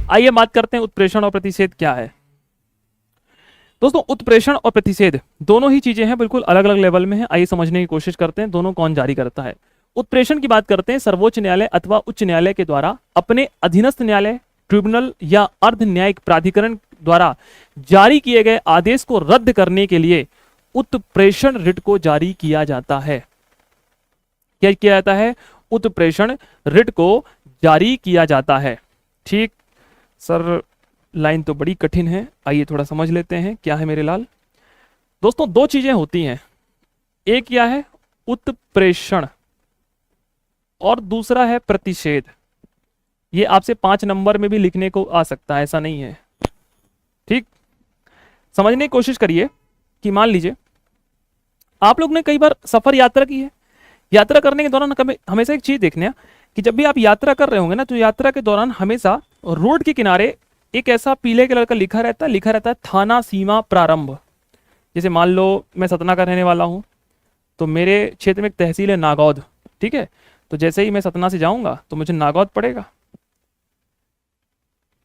आइए बात करते हैं उत्प्रेषण और प्रतिषेध क्या है। दोस्तों उत्प्रेषण और प्रतिषेध दोनों ही चीजें हैं, बिल्कुल अलग अलग लेवल में है। आइए समझने की कोशिश करते हैं दोनों कौन जारी करता है। उत्प्रेषण की बात करते हैं, सर्वोच्च न्यायालय अथवा उच्च न्यायालय के द्वारा अपने अधीनस्थ न्यायालय, ट्रिब्यूनल या अर्ध न्यायिक प्राधिकरण द्वारा जारी किए गए आदेश को रद्द करने के लिए उत्प्रेषण रिट को जारी किया जाता है। क्या किया जाता है? उत्प्रेषण रिट को जारी किया जाता है। ठीक सर, लाइन तो बड़ी कठिन है, आइए थोड़ा समझ लेते हैं क्या है मेरे लाल। दोस्तों दो चीजें होती हैं, एक क्या है उत्प्रेषण और दूसरा है प्रतिषेध। ये आपसे 5 नंबर में भी लिखने को आ सकता है, ऐसा नहीं है। ठीक, समझने की कोशिश करिए कि मान लीजिए आप लोग ने कई बार सफर यात्रा की है। यात्रा करने के दौरान हमेशा एक चीज देखना कि जब भी आप यात्रा कर रहे होंगे ना, तो यात्रा के दौरान हमेशा रोड के किनारे एक ऐसा पीले कलर का लिखा रहता है थाना सीमा प्रारंभ। जैसे मान लो मैं सतना का रहने वाला हूं, तो मेरे क्षेत्र में एक तहसील है नागौद। ठीक है, तो जैसे ही मैं सतना से जाऊंगा तो मुझे नागौद पड़ेगा,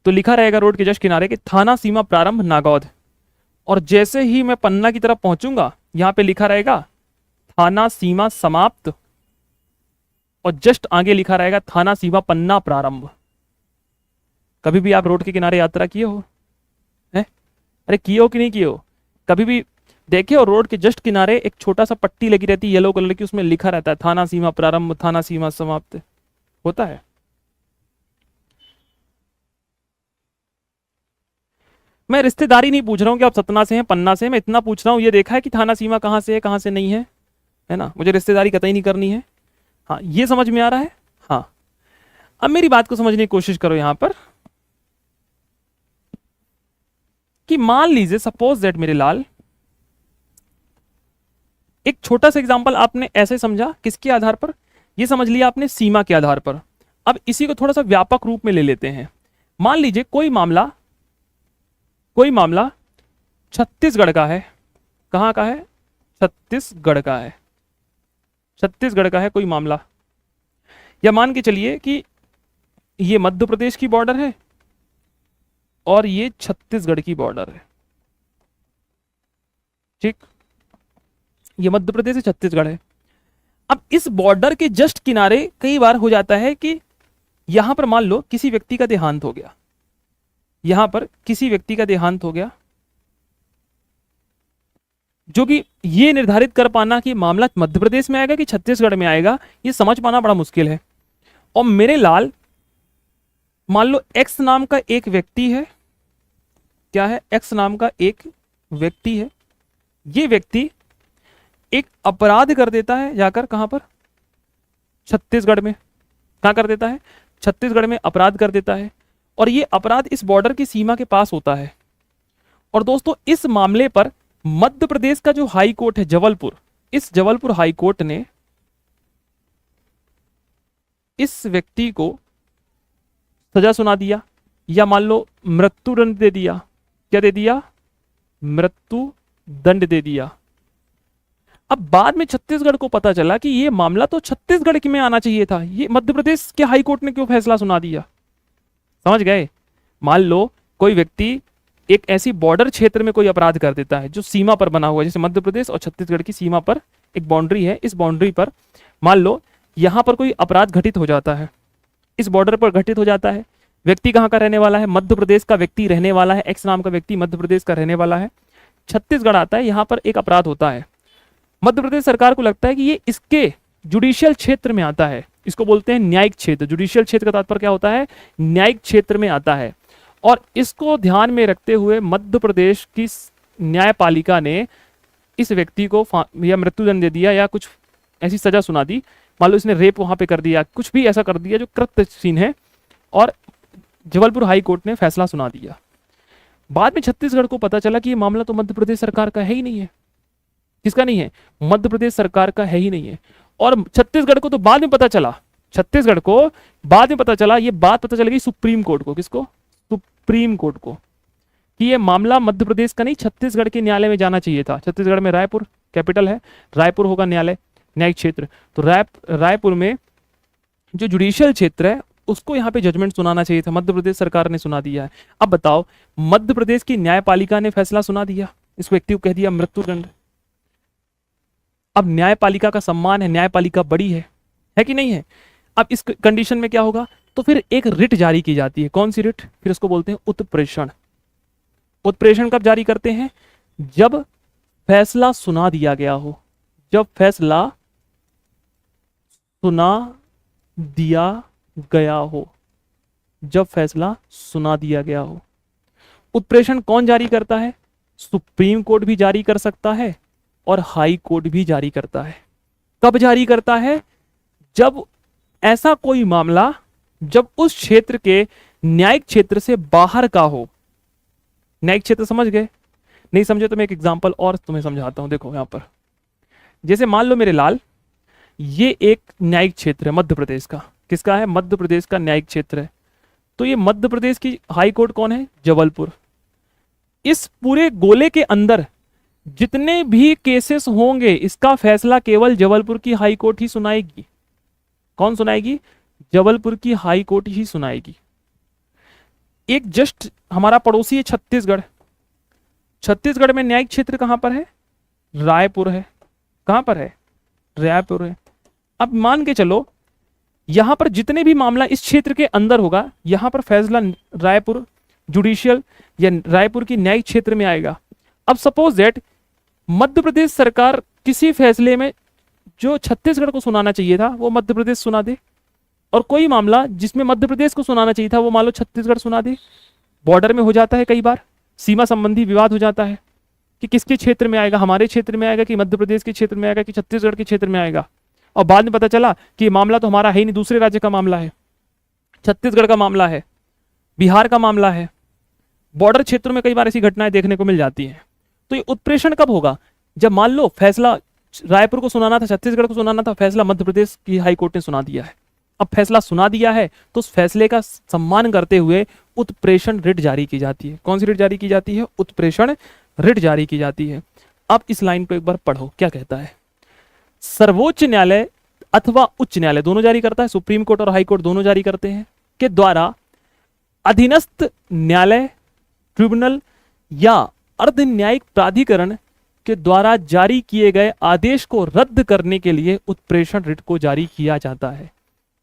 तो लिखा रहेगा रोड के जस्ट किनारे कि थाना सीमा प्रारंभ नागौद। और जैसे ही मैं पन्ना की तरफ पहुंचूंगा, यहां पे लिखा रहेगा थाना सीमा समाप्त, और जस्ट आगे लिखा रहेगा थाना सीमा पन्ना प्रारंभ। कभी भी आप रोड के किनारे यात्रा किए हो? है? अरे किए हो कि नहीं किए हो? कभी भी देखे हो रोड के जस्ट किनारे एक छोटा सा पट्टी लगी रहती है येलो कलर की, उसमें लिखा रहता है थाना सीमा प्रारंभ, थाना सीमा समाप्त, होता है। मैं रिश्तेदारी नहीं पूछ रहा हूं कि आप सतना से हैं पन्ना से हैं, मैं इतना पूछ रहा हूं ये देखा है कि थाना सीमा कहां से है कहां से नहीं है ना। मुझे रिश्तेदारी कतई नहीं करनी है। हाँ, ये समझ में आ रहा है। हाँ, अब मेरी बात को समझने की कोशिश करो यहां पर कि मान लीजिए सपोज दैट मेरे लाल, एक छोटा सा एग्जांपल आपने ऐसे समझा, किसके आधार पर? ये समझ लिया आपने सीमा के आधार पर। अब इसी को थोड़ा सा व्यापक रूप में ले लेते हैं। मान लीजिए कोई मामला छत्तीसगढ़ का है। कहां का है? छत्तीसगढ़ का है। छत्तीसगढ़ का है कोई मामला, या मान के चलिए कि ये मध्य प्रदेश की बॉर्डर है और ये छत्तीसगढ़ की बॉर्डर है। ठीक, ये मध्य प्रदेश है, छत्तीसगढ़ है। अब इस बॉर्डर के जस्ट किनारे कई बार हो जाता है कि यहां पर मान लो किसी व्यक्ति का देहांत हो गया, यहां पर किसी व्यक्ति का देहांत हो गया, जो कि ये निर्धारित कर पाना कि मामला मध्य प्रदेश में आएगा कि छत्तीसगढ़ में आएगा, ये समझ पाना बड़ा मुश्किल है। और मेरे लाल मान लो एक्स नाम का एक व्यक्ति है। क्या है? एक्स नाम का एक व्यक्ति है। ये व्यक्ति एक अपराध कर देता है जाकर, कहां पर? छत्तीसगढ़ में। कहां कर देता है? छत्तीसगढ़ में अपराध कर देता है, और ये अपराध इस बॉर्डर की सीमा के पास होता है। और दोस्तों इस मामले पर मध्य प्रदेश का जो हाई कोर्ट है जबलपुर, इस जबलपुर हाई कोर्ट ने इस व्यक्ति को सजा सुना दिया, या मान लो मृत्यु दंड दे दिया। क्या दे दिया? मृत्यु दंड दे दिया। अब बाद में छत्तीसगढ़ को पता चला कि ये मामला तो छत्तीसगढ़ में आना चाहिए था, ये मध्य प्रदेश के हाई कोर्ट ने क्यों फैसला सुना दिया? समझ गए? मान लो कोई व्यक्ति एक ऐसी बॉर्डर क्षेत्र में कोई अपराध कर देता है जो सीमा पर बना हुआ है, जैसे मध्य प्रदेश और छत्तीसगढ़ की सीमा पर एक बाउंड्री है। इस बाउंड्री पर मान लो यहां पर कोई अपराध घटित हो जाता है, इस बॉर्डर पर घटित हो जाता है। व्यक्ति कहां का रहने वाला है? मध्य प्रदेश का व्यक्ति रहने वाला है, एक्स नाम का व्यक्ति मध्य प्रदेश का रहने वाला है। छत्तीसगढ़ आता है, यहां पर एक अपराध होता है। मध्य प्रदेश सरकार को लगता है कि ये इसके जुडिशियल क्षेत्र में आता है, इसको बोलते हैं न्यायिक क्षेत्र। जुडिशियल क्षेत्र का तात्पर्य क्या होता है? न्यायिक क्षेत्र में आता है। और इसको ध्यान में रखते हुए मध्य प्रदेश की न्यायपालिका ने इस व्यक्ति को या मृत्युदंड दे दिया, या कुछ ऐसी सजा सुना दी। मान लो इसने रेप वहां पे कर दिया, कुछ भी ऐसा कर दिया जो कृत्यहीन है, और जबलपुर हाई कोर्ट ने फैसला सुना दिया। बाद में छत्तीसगढ़ को पता चला कि ये मामला तो मध्य प्रदेश सरकार का है ही नहीं है। किसका नहीं है? मध्य प्रदेश सरकार का है ही नहीं है। और छत्तीसगढ़ को तो बाद में पता चला, छत्तीसगढ़ को बाद में पता चला, ये बात पता चल गई सुप्रीम कोर्ट को। किसको? सुप्रीम कोर्ट को, कि ये मामला मध्य प्रदेश का नहीं छत्तीसगढ़ के न्यायालय में जाना चाहिए था। छत्तीसगढ़ में रायपुर कैपिटल है, रायपुर होगा न्यायालय, न्यायिक क्षेत्र। तो रायपुर में जो जुडिशियल क्षेत्र है उसको यहाँ पे जजमेंट सुनाना चाहिए था, मध्य प्रदेश सरकार ने सुना दिया है। अब बताओ, मध्य प्रदेश की न्यायपालिका ने फैसला सुना दिया, इस व्यक्ति को कह दिया मृत्युदंड। अब न्यायपालिका का सम्मान है, न्यायपालिका बड़ी है कि नहीं है। अब इस कंडीशन में क्या होगा, तो फिर एक रिट जारी की जाती है। कौन सी रिट, फिर उसको बोलते हैं उत्प्रेषण। उत्प्रेषण कब जारी करते हैं, जब फैसला सुना दिया गया हो, जब फैसला सुना दिया गया हो, जब फैसला सुना दिया गया हो। उत्प्रेषण कौन जारी करता है, सुप्रीम कोर्ट भी जारी कर सकता है और हाई कोर्ट भी जारी करता है। कब जारी करता है, जब ऐसा कोई मामला जब उस क्षेत्र के न्यायिक क्षेत्र से बाहर का हो। न्यायिक क्षेत्र समझ गए, नहीं समझे तो मैं एक एग्जांपल और तुम्हें समझाता हूं। देखो यहां पर, जैसे मान लो मेरे लाल, ये एक न्यायिक क्षेत्र है मध्य प्रदेश का। किसका है, मध्य प्रदेश का न्यायिक क्षेत्र है। तो ये मध्य प्रदेश की हाई कोर्ट कौन है, जबलपुर। इस पूरे गोले के अंदर जितने भी केसेस होंगे, इसका फैसला केवल जबलपुर की हाई कोर्ट ही सुनाएगी। कौन सुनाएगी, जबलपुर की हाई कोर्ट ही सुनाएगी। एक जस्ट हमारा पड़ोसी है छत्तीसगढ़। छत्तीसगढ़ में न्यायिक क्षेत्र कहां पर है, रायपुर है। कहां पर है, रायपुर है। अब मान के चलो, यहां पर जितने भी मामला इस क्षेत्र के अंदर होगा, यहां पर फैसला रायपुर जुडिशियल या रायपुर की न्यायिक क्षेत्र में आएगा। अब सपोज दैट मध्य प्रदेश सरकार किसी फैसले में जो छत्तीसगढ़ को सुनाना चाहिए था वो मध्य प्रदेश सुना दे, और कोई मामला जिसमें मध्य प्रदेश को सुनाना चाहिए था वो मान लो छत्तीसगढ़ सुना दे। बॉर्डर में हो जाता है, कई बार सीमा संबंधी विवाद हो जाता है कि किसके क्षेत्र में आएगा, हमारे क्षेत्र में आएगा कि मध्य प्रदेश के क्षेत्र में आएगा कि छत्तीसगढ़ के क्षेत्र में आएगा। और बाद में पता चला कि ये मामला तो हमारा है ही नहीं, दूसरे राज्य का मामला है, छत्तीसगढ़ का मामला है, बिहार का मामला है। बॉर्डर क्षेत्रों में कई बार ऐसी घटनाएं देखने को मिल जाती हैं। तो ये उत्प्रेषण कब होगा, जब मान लो फैसला रायपुर को सुनाना था, छत्तीसगढ़ को सुनाना था, फैसला मध्य प्रदेश की हाईकोर्ट ने सुना दिया है। अब फैसला सुना दिया है तो उस फैसले का सम्मान करते हुए उत्प्रेषण रिट जारी की जाती है। कौन सी रिट जारी की जाती है, उत्प्रेषण रिट जारी की जाती है। अब इस लाइन को एक बार पढ़ो, क्या कहता है। सर्वोच्च न्यायालय अथवा उच्च न्यायालय दोनों जारी करता है, सुप्रीम कोर्ट और हाई कोर्ट दोनों जारी करते हैं, के द्वारा अधीनस्थ न्यायालय, ट्रिब्यूनल या अर्ध न्यायिक प्राधिकरण के द्वारा जारी किए गए आदेश को रद्द करने के लिए उत्प्रेषण रिट को जारी किया जाता है।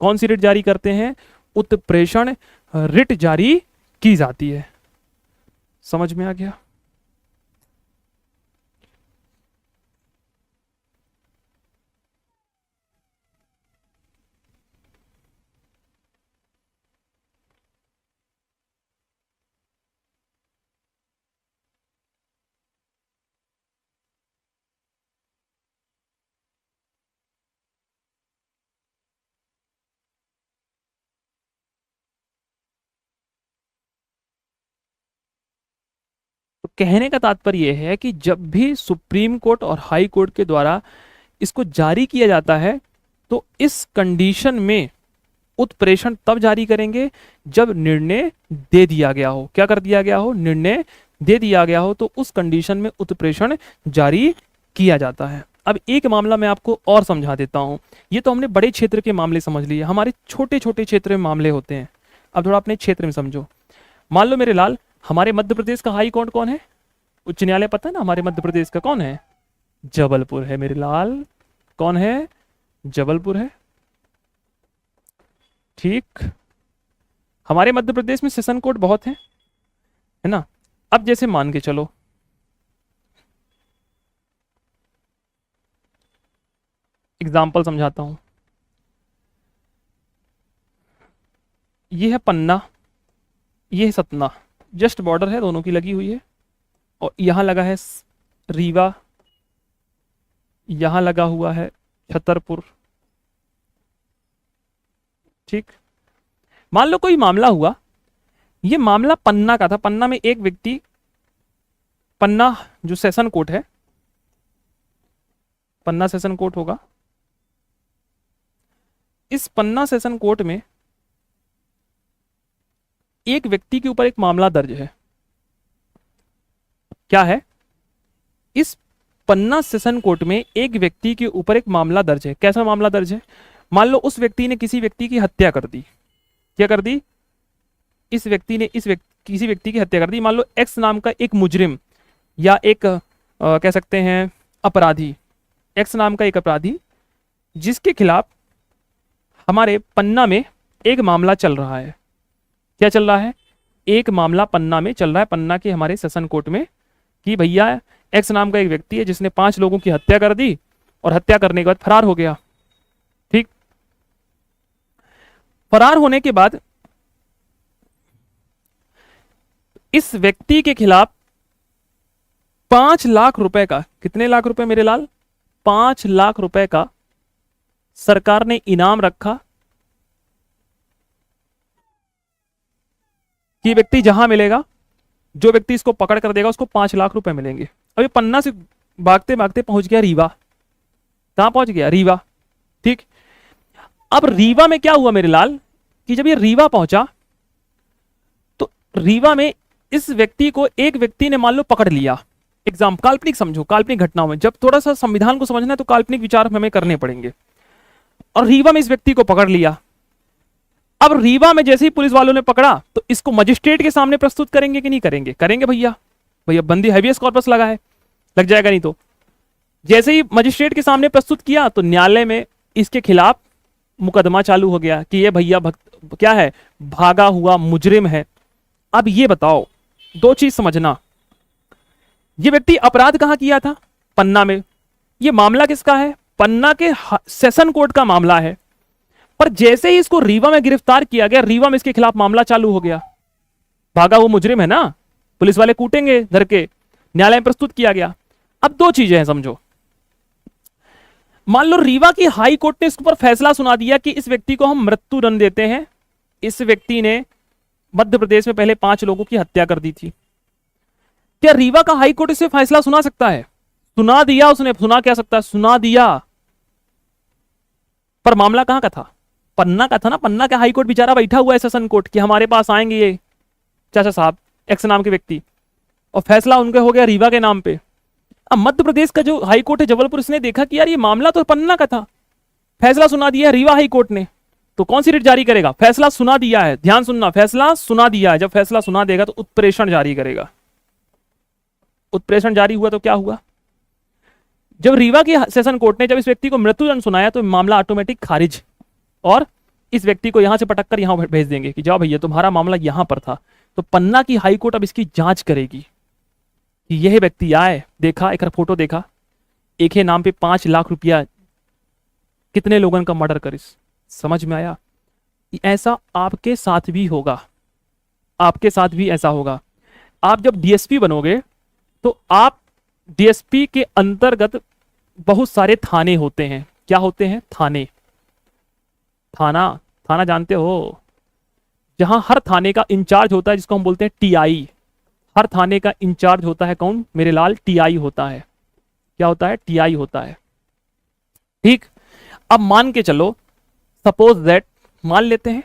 कौन सी रिट जारी करते हैं, उत्प्रेषण रिट जारी की जाती है। समझ में आ गया। तो कहने का तात्पर्य यह है कि जब भी सुप्रीम कोर्ट और हाई कोर्ट के द्वारा इसको जारी किया जाता है तो इस कंडीशन में उत्प्रेषण तब जारी करेंगे जब निर्णय दे दिया गया हो। क्या कर दिया गया हो, निर्णय दे दिया गया हो, तो उस कंडीशन में उत्प्रेषण जारी किया जाता है। अब एक मामला मैं आपको और समझा देता हूं। ये तो हमने बड़े क्षेत्र के मामले समझ लिए, हमारे छोटे छोटे क्षेत्र में मामले होते हैं। अब थोड़ा अपने क्षेत्र में समझो। मान लो मेरे लाल, हमारे मध्य प्रदेश का हाई कोर्ट कौन है, उच्च न्यायालय पता है ना हमारे मध्य प्रदेश का कौन है, जबलपुर है मेरे लाल। कौन है, जबलपुर है। ठीक, हमारे मध्य प्रदेश में सेशन कोर्ट बहुत है ना। अब जैसे मान के चलो, एग्जाम्पल समझाता हूं। ये है पन्ना, ये है सतना, जस्ट बॉर्डर है, दोनों की लगी हुई है। और यहां लगा है रीवा, यहां लगा हुआ है छतरपुर। ठीक, मान लो कोई मामला हुआ, ये मामला पन्ना का था। पन्ना में एक व्यक्ति, पन्ना जो सेशन कोर्ट है, पन्ना सेशन कोर्ट होगा। इस पन्ना सेशन कोर्ट में एक व्यक्ति के ऊपर एक मामला दर्ज है। क्या है, इस पन्ना सेशन कोर्ट में एक व्यक्ति के ऊपर एक मामला दर्ज है। कैसा मामला दर्ज है, मान लो उस व्यक्ति ने किसी व्यक्ति की हत्या कर दी। क्या कर दी, इस व्यक्ति ने किसी व्यक्ति की हत्या कर दी। मान लो एक्स नाम का एक मुजरिम या एक कह सकते हैं अपराधी, एक्स नाम का एक अपराधी जिसके खिलाफ हमारे पन्ना में एक मामला चल रहा है। क्या चल रहा है, एक मामला पन्ना में चल रहा है, पन्ना के हमारे सेशन कोर्ट में, कि भैया एक्स नाम का एक व्यक्ति है जिसने 5 लोगों की हत्या कर दी और हत्या करने के बाद फरार हो गया। ठीक, फरार होने के बाद इस व्यक्ति के खिलाफ 5 लाख रुपए का, कितने लाख रुपए मेरे लाल, 5 लाख रुपए का सरकार ने इनाम रखा कि व्यक्ति जहां मिलेगा, जो व्यक्ति इसको पकड़ कर देगा उसको 5 लाख रुपए मिलेंगे। अभी पन्ना से भागते भागते पहुंच गया रीवा। कहां पहुंच गया, रीवा। ठीक, अब रीवा में क्या हुआ मेरे लाल, कि जब ये रीवा पहुंचा तो रीवा में इस व्यक्ति को एक व्यक्ति ने मान लो पकड़ लिया। एग्जाम काल्पनिक समझो, काल्पनिक घटनाओं में जब थोड़ा सा संविधान को समझना है तो काल्पनिक विचार हमें करने पड़ेंगे। और रीवा में इस व्यक्ति को पकड़ लिया। अब रीवा में जैसे ही पुलिस वालों ने पकड़ा तो इसको मजिस्ट्रेट के सामने प्रस्तुत करेंगे कि नहीं करेंगे, करेंगे भैया, भैया बंदी हैबियस कॉर्पस लगा है, लग जाएगा नहीं तो। जैसे ही मजिस्ट्रेट के सामने प्रस्तुत किया तो न्यायालय में इसके खिलाफ मुकदमा चालू हो गया कि ये भैया क्या है, भागा हुआ मुजरिम है। अब ये बताओ, 2 चीज समझना, ये व्यक्ति अपराध कहां किया था, पन्ना में। ये मामला किसका है, पन्ना के सेशन कोर्ट का मामला है। पर जैसे ही इसको रीवा में गिरफ्तार किया गया, रीवा में इसके खिलाफ मामला चालू हो गया। भागा वो मुजरिम है ना, पुलिस वाले कूटेंगे धर के, न्यायालय में प्रस्तुत किया गया। अब 2 चीजें हैं समझो, मान लो रीवा की हाई कोर्ट ने इसके ऊपर फैसला सुना दिया कि इस व्यक्ति को हम मृत्यु दंड देते हैं। इस व्यक्ति ने मध्य प्रदेश में पहले 5 लोगों की हत्या कर दी थी। क्या रीवा का हाई कोर्ट इसे फैसला सुना सकता है, सुना दिया उसने, सुना क्या सकता है, सुना दिया। पर मामला कहां का था, पन्ना का था ना। पन्ना का हाई कोर्ट बेचारा बैठा हुआ है सेशन कोर्ट कि हमारे पास आएंगे ये चाचा साहब एक्स नाम के व्यक्ति, और फैसला उनके हो गया रीवा के नाम पे। अब मध्य प्रदेश का जो हाई कोर्ट है जबलपुर, इसने देखा कि यार ये मामला तो पन्ना का था, फैसला सुना दिया रीवा हाई कोर्ट ने, तो कौन सी रिट जारी करेगा, फैसला सुना दिया है, ध्यान सुनना, फैसला सुना दिया है। जब फैसला सुना देगा तो उत्प्रेषण जारी करेगा। उत्प्रेषण जारी हुआ तो क्या हुआ, जब रीवा की सेशन कोर्ट ने जब इस व्यक्ति को मृत्युदंड सुनाया तो मामला ऑटोमेटिक खारिज, और इस व्यक्ति को यहां से पटक कर यहां भेज देंगे कि जाओ भैया तुम्हारा मामला यहां पर था। तो पन्ना की हाई कोर्ट अब इसकी जांच करेगी कि यह व्यक्ति आए, देखा, एक फोटो देखा, एक ही नाम पे 5 लाख रुपया, कितने लोगों का मर्डर कर, समझ में आया। ऐसा आपके साथ भी होगा, आपके साथ भी ऐसा होगा। आप जब डीएसपी बनोगे तो आप डीएसपी के अंतर्गत बहुत सारे थाने होते हैं। क्या होते हैं, थाने, थाना, थाना जानते हो, जहां हर थाने का इंचार्ज होता है जिसको हम बोलते हैं टीआई। हर थाने का इंचार्ज होता है कौन मेरे लाल, टीआई होता है। क्या होता है, टीआई होता है। ठीक, अब मान के चलो, सपोज दैट, मान लेते हैं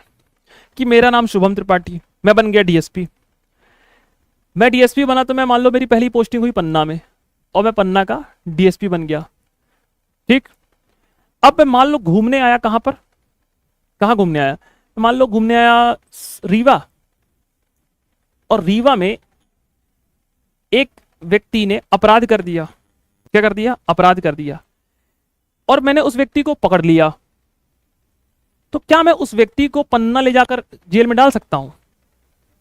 कि मेरा नाम शुभम त्रिपाठी, मैं बन गया डीएसपी। मैं डीएसपी बना तो मैं मान लो मेरी पहली पोस्टिंग हुई पन्ना में, और मैं पन्ना का डीएसपी बन गया। ठीक, अब मैं मान लो घूमने आया, कहां पर, कहां घूमने आया, मान लो घूमने आया रीवा, और रीवा में एक व्यक्ति ने अपराध कर दिया। क्या कर दिया, अपराध कर दिया, और मैंने उस व्यक्ति को पकड़ लिया। तो क्या मैं उस व्यक्ति को पन्ना ले जाकर जेल में डाल सकता हूं,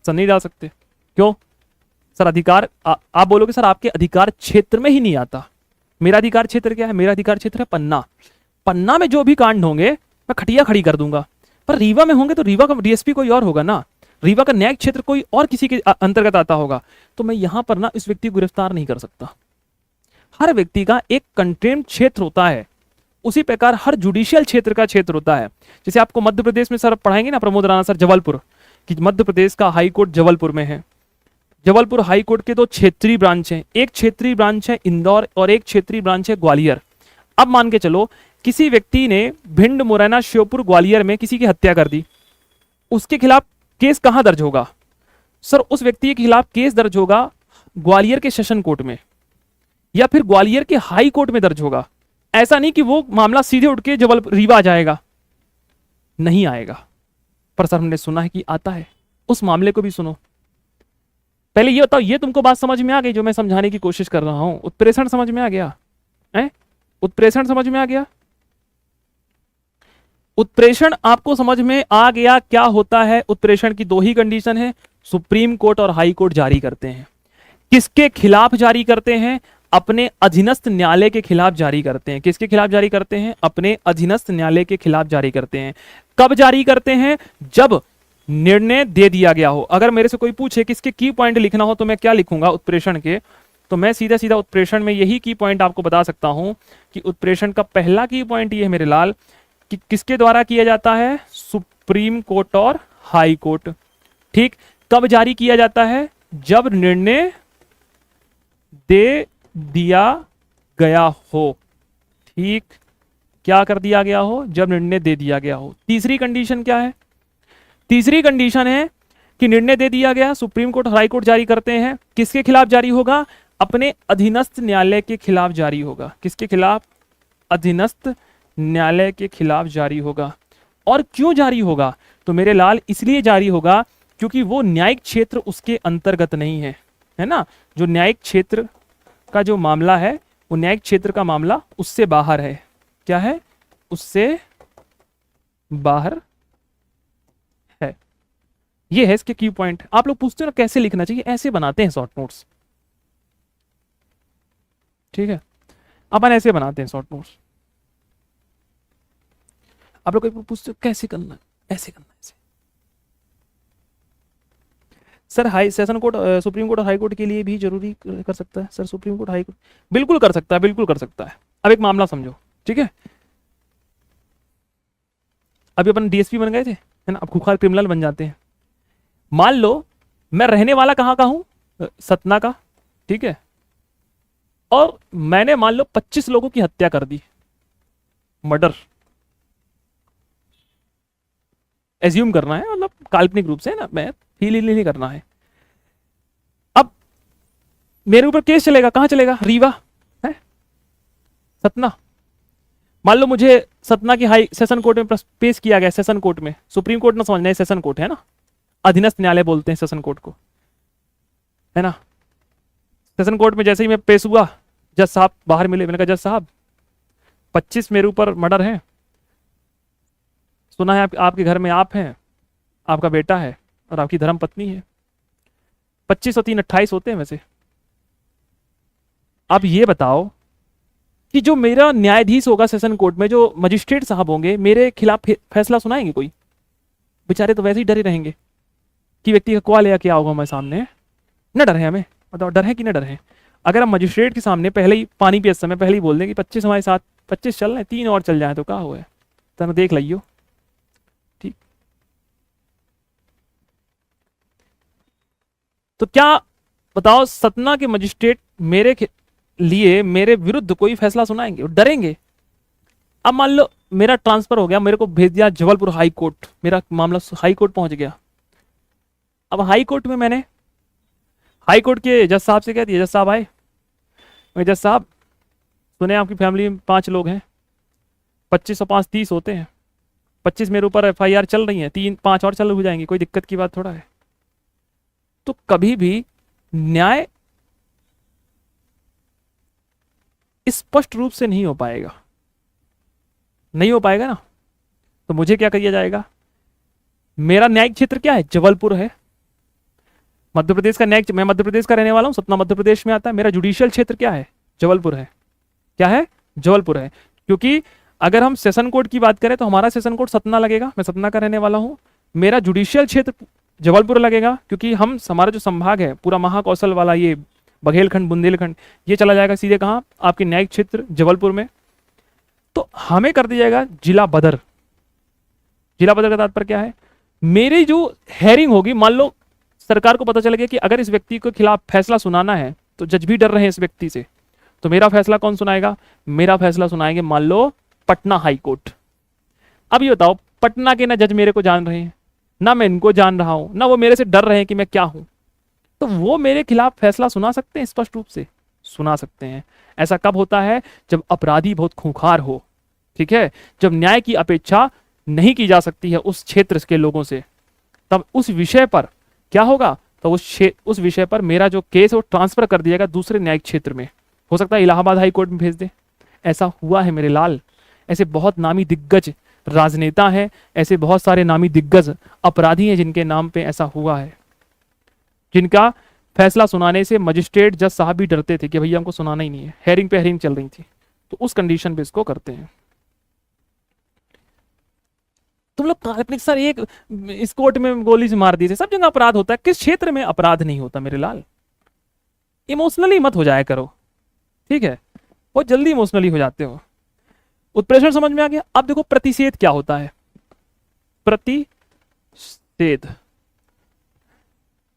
सर नहीं डाल सकते। क्यों सर, अधिकार आप बोलोगे सर आपके अधिकार क्षेत्र में ही नहीं आता। मेरा अधिकार क्षेत्र क्या है, मेरा अधिकार क्षेत्र है पन्ना। पन्ना में जो भी कांड होंगे मैं खटिया खड़ी कर दूंगा। पर रीवा में होंगे तो रीवा का डीएसपी कोई और होगा ना, रीवा का न्यायिक क्षेत्र कोई और किसी के अंतर्गत आता होगा। तो मैं यहां पर ना इस व्यक्ति को गिरफ्तार नहीं कर सकता। हर व्यक्ति का एक कंटेन्ट क्षेत्र होता है, उसी प्रकार हर जुडिशियल क्षेत्र का क्षेत्र होता है। जैसे आपको मध्य प्रदेश में सर पढ़ाएंगे ना प्रमोद राणा सर, जबलपुर, कि मध्य प्रदेश का हाई कोर्ट जबलपुर में है। जबलपुर हाई कोर्ट के 2 क्षेत्रीय ब्रांच हैं, एक क्षेत्रीय ब्रांच है इंदौर और एक क्षेत्रीय ब्रांच है ग्वालियर। अब मान के चलो किसी व्यक्ति ने भिंड, मुरैना, श्योपुर, ग्वालियर में किसी की हत्या कर दी, उसके खिलाफ केस कहां दर्ज होगा सर, उस व्यक्ति के खिलाफ केस दर्ज होगा ग्वालियर के सेशन कोर्ट में या फिर ग्वालियर के हाई कोर्ट में दर्ज होगा। ऐसा नहीं कि वो मामला सीधे उठ के रीवा आ जाएगा, नहीं आएगा। पर सर हमने सुना है कि आता है, उस मामले को भी सुनो। पहले ये बताओ, ये तुमको बात समझ में आ गई जो मैं समझाने की कोशिश कर रहा हूं? उत्प्रेषण समझ में आ गया है? उत्प्रेषण समझ में आ गया? उत्प्रेषण आपको समझ में आ गया क्या होता है? उत्प्रेषण की दो ही कंडीशन है, सुप्रीम कोर्ट और हाई कोर्ट जारी करते हैं। किसके खिलाफ जारी करते हैं? अपने अधीनस्थ न्यायालय के खिलाफ जारी करते हैं। किसके खिलाफ जारी करते हैं? अपने अधीनस्थ न्यायालय के खिलाफ जारी करते हैं। कब जारी करते हैं? जब निर्णय दे दिया गया हो। अगर मेरे से कोई पूछे किसके की पॉइंट लिखना हो तो मैं क्या लिखूंगा उत्प्रेषण के, तो मैं सीधा सीधा उत्प्रेषण में यही की पॉइंट आपको बता सकता हूं कि उत्प्रेषण का पहला की पॉइंट ये है मेरे लाल कि किसके द्वारा किया जाता है? सुप्रीम कोर्ट और हाई कोर्ट। ठीक, कब जारी किया जाता है? जब निर्णय दे दिया गया हो। ठीक, क्या कर दिया गया हो? जब निर्णय दे दिया गया हो। तीसरी कंडीशन क्या है? तीसरी कंडीशन है कि निर्णय दे दिया गया, सुप्रीम कोर्ट और हाई कोर्ट जारी करते हैं, किसके खिलाफ जारी होगा? अपने अधीनस्थ न्यायालय के खिलाफ जारी होगा। किसके खिलाफ? अधीनस्थ न्यायालय के खिलाफ जारी होगा। और क्यों जारी होगा? तो मेरे लाल इसलिए जारी होगा क्योंकि वो न्यायिक क्षेत्र उसके अंतर्गत नहीं है, है ना। जो न्यायिक क्षेत्र का जो मामला है वो न्यायिक क्षेत्र का मामला उससे बाहर है। क्या है? उससे बाहर है। ये है इसके की पॉइंट। आप लोग पूछते हो ना कैसे लिखना चाहिए, ऐसे बनाते हैं शॉर्ट नोट्स। ठीक है, अपन ऐसे बनाते हैं शॉर्ट नोट्स। आप लोग पूछते हो कैसे करना है, ऐसे करना है ऐसे। Sir high session court, supreme court और हाई कोर्ट के लिए भी जरूरी कर सकता है? Sir supreme court high court बिल्कुल कर सकता है, बिल्कुल कर सकता है। अब एक मामला समझो, ठीक है। अभी अपन डीएसपी बन गए थे, है ना, अब खुखार क्रिमिनल बन जाते हैं। मान लो मैं रहने वाला कहाँ का हूं? सतना का, ठीक है। और मैंने मान लो 25 लोगों की हत्या कर दी, मर्डर एज्यूम करना है, मतलब काल्पनिक रूप से ना, मैं फील नहीं करना है। अब मेरे ऊपर केस चलेगा, कहां चलेगा? रीवा है, सतना। मान लो मुझे सतना की हाई सेशन कोर्ट में पेश किया गया, सेशन कोर्ट में, सुप्रीम कोर्ट ना समझना है, सेशन कोर्ट है ना, अधीनस्थ न्यायालय बोलते हैं सेशन कोर्ट को, है ना। सेशन कोर्ट में जैसे ही मैं पेश हुआ, जज साहब बाहर मिले, मैंने कहा जज साहब 25 मेरे ऊपर मर्डर है, सुना है आपके घर में आप हैं, आपका बेटा है और आपकी धर्म पत्नी है। 25 और 3 28 होते हैं वैसे। अब ये बताओ कि जो मेरा न्यायाधीश होगा सेशन कोर्ट में, जो मजिस्ट्रेट साहब होंगे, मेरे खिलाफ फैसला सुनाएंगे कोई? बेचारे तो वैसे ही डरे रहेंगे कि व्यक्ति का कॉल या क्या होगा मैं सामने। न डर है हमें, बताओ डर है कि न डर है? अगर हम मजिस्ट्रेट के सामने पहले ही पानी पिए समय पहले ही बोल दें कि 25 हमारे साथ, 25 चल रहे, 3 और चल जाए तो क्या हुआ है, तो देख लियो। ठीक, तो क्या बताओ सतना के मजिस्ट्रेट मेरे लिए मेरे विरुद्ध कोई फैसला सुनाएंगे? डरेंगे। अब मान लो मेरा ट्रांसफर हो गया, मेरे को भेज दिया जबलपुर हाई कोर्ट, मेरा मामला हाई कोर्ट पहुंच गया। अब हाई कोर्ट में मैंने हाई कोर्ट के जज साहब से कह दिया, जज साहब आए, मैं जज साहब सुने आपकी फैमिली में 5 लोग हैं, 25 और 5 30 होते हैं, 25 मेरे ऊपर FIR चल रही है, 3 5 और चालू हो जाएंगी, कोई दिक्कत की बात थोड़ा है। तो कभी भी न्याय स्पष्ट रूप से नहीं हो पाएगा, नहीं हो पाएगा ना। तो मुझे क्या किया जाएगा? मेरा न्यायिक क्षेत्र क्या है? जबलपुर है, मध्य प्रदेश का न्यायिक, मैं मध्य प्रदेश का रहने वाला हूं, सतना मध्य प्रदेश में आता है। मेरा जुडिशियल क्षेत्र क्या है? जबलपुर है। क्या है? जबलपुर है। क्योंकि अगर हम सेशन कोर्ट की बात करें तो हमारा सेशन कोर्ट सतना लगेगा, मैं सतना का रहने वाला हूं। मेरा जुडिशियल क्षेत्र जबलपुर लगेगा क्योंकि हम, हमारा जो संभाग है पूरा महाकौशल वाला, ये बघेलखंड बुंदेलखंड, ये चला जाएगा सीधे कहाँ? आपके न्यायिक क्षेत्र जबलपुर में। तो हमें कर दिया जाएगा जिला बदर। जिला बदर का तात्पर्य क्या है? मेरी जो हेयरिंग होगी, मान लो सरकार को पता चल गया कि अगर इस व्यक्ति के खिलाफ फैसला सुनाना है तो जज भी डर रहे हैं इस व्यक्ति से, तो मेरा फैसला कौन सुनाएगा? मेरा फैसला सुनाएंगे मान लो पटना हाई कोर्ट। अब ये बताओ, पटना के ना जज मेरे को जान रहे हैं, ना मैं इनको जान रहा हूं, ना वो मेरे से डर रहे हैं कि मैं क्या हूं, तो वो मेरे खिलाफ फैसला सुना सकते हैं? स्पष्ट रूप से सुना सकते हैं। ऐसा कब होता है? जब अपराधी बहुत खूंखार हो, ठीक है, जब न्याय की अपेक्षा नहीं की जा सकती है उस क्षेत्र के लोगों से, तब उस विषय पर क्या होगा, तो उस विषय पर मेरा जो केस है वो ट्रांसफर कर दिया जाएगा दूसरे न्यायिक क्षेत्र में, हो सकता है इलाहाबाद हाई कोर्ट में भेज दे। ऐसा हुआ है मेरे लाल, ऐसे बहुत नामी दिग्गज राजनेता हैं, ऐसे बहुत सारे नामी दिग्गज अपराधी हैं जिनके नाम पे ऐसा हुआ है, जिनका फैसला सुनाने से मजिस्ट्रेट जज साहब भी डरते थे कि भैया हमको सुनाना ही नहीं है, हेयरिंग पे हेयरिंग चल रही थी, तो उस कंडीशन पे इसको करते हैं। तुम लोग काल्पनिक सर एक इस कोर्ट में गोली से मार दी थी, सब जगह अपराध होता है, किस क्षेत्र में अपराध नहीं होता मेरे लाल? इमोशनली मत हो जाया करो, ठीक है, बहुत जल्दी इमोशनली हो जाते हो। उत्प्रेषण समझ में आ गया। अब देखो प्रतिषेध क्या होता है। प्रतिषेध,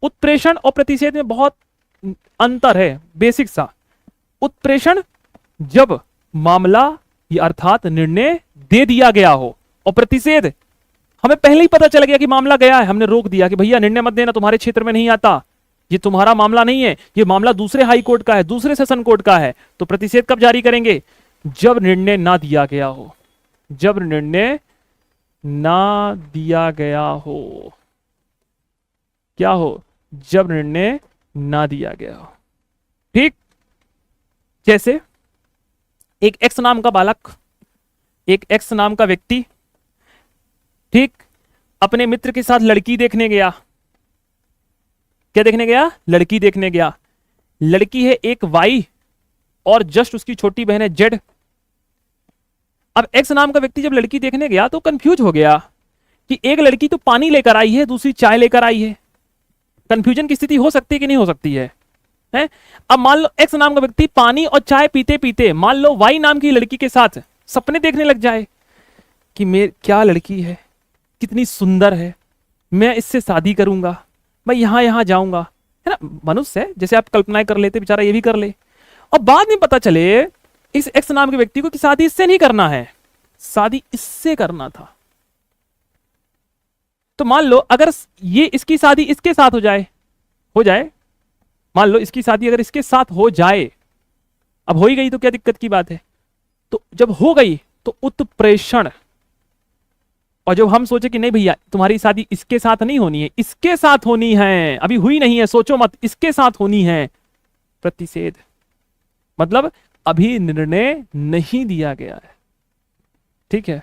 उत्प्रेषण और प्रतिषेध में बहुत अंतर है, बेसिक सा। उत्प्रेषण जब मामला अर्थात निर्णय दे दिया गया हो, और प्रतिषेध हमें पहले ही पता चल गया कि मामला गया है, हमने रोक दिया कि भैया निर्णय मत देना, तुम्हारे क्षेत्र में नहीं आता, ये तुम्हारा मामला नहीं है, ये मामला दूसरे हाई कोर्ट का है, दूसरे सेशन कोर्ट का है। तो प्रतिषेध कब जारी करेंगे? जब निर्णय ना दिया गया हो, जब निर्णय ना दिया गया हो, क्या हो? जब निर्णय ना दिया गया हो, ठीक। जैसे एक एक्स नाम का बालक, एक एक्स नाम का व्यक्ति, ठीक, अपने मित्र के साथ लड़की देखने गया। क्या देखने गया? लड़की देखने गया। लड़की है एक वाई और जस्ट उसकी छोटी बहन है जेड। अब एक्स नाम का व्यक्ति जब लड़की देखने गया तो कंफ्यूज हो गया कि एक लड़की तो पानी लेकर आई है, दूसरी चाय लेकर आई है। कंफ्यूजन की स्थिति हो सकती है कि नहीं हो सकती है? अब मान लो एक्स नाम का व्यक्ति पानी और चाय पीते पीते मान लो वाई नाम की लड़की के साथ सपने देखने लग जाए कि मेरी क्या लड़की है, कितनी सुंदर है, मैं इससे शादी करूंगा, मैं यहां यहां जाऊंगा, है ना। मनुष्य है, जैसे आप कल्पनाएं कर लेते, बेचारा ये भी कर ले। और बाद में पता चले इस एक्स नाम के व्यक्ति को कि शादी इससे नहीं करना है, शादी इससे करना था। तो मान लो अगर ये इसकी शादी इसके साथ हो जाए, मान लो इसकी शादी अगर इसके साथ हो जाए, अब हो ही गई तो क्या दिक्कत की बात है। तो जब हो गई तो उत्प्रेषण, और जब हम सोचे कि नहीं भैया तुम्हारी शादी इसके साथ नहीं होनी है, इसके साथ होनी है, अभी हुई नहीं है, सोचो मत, इसके साथ होनी है, प्रतिषेध। मतलब अभी निर्णय नहीं दिया गया है, ठीक है।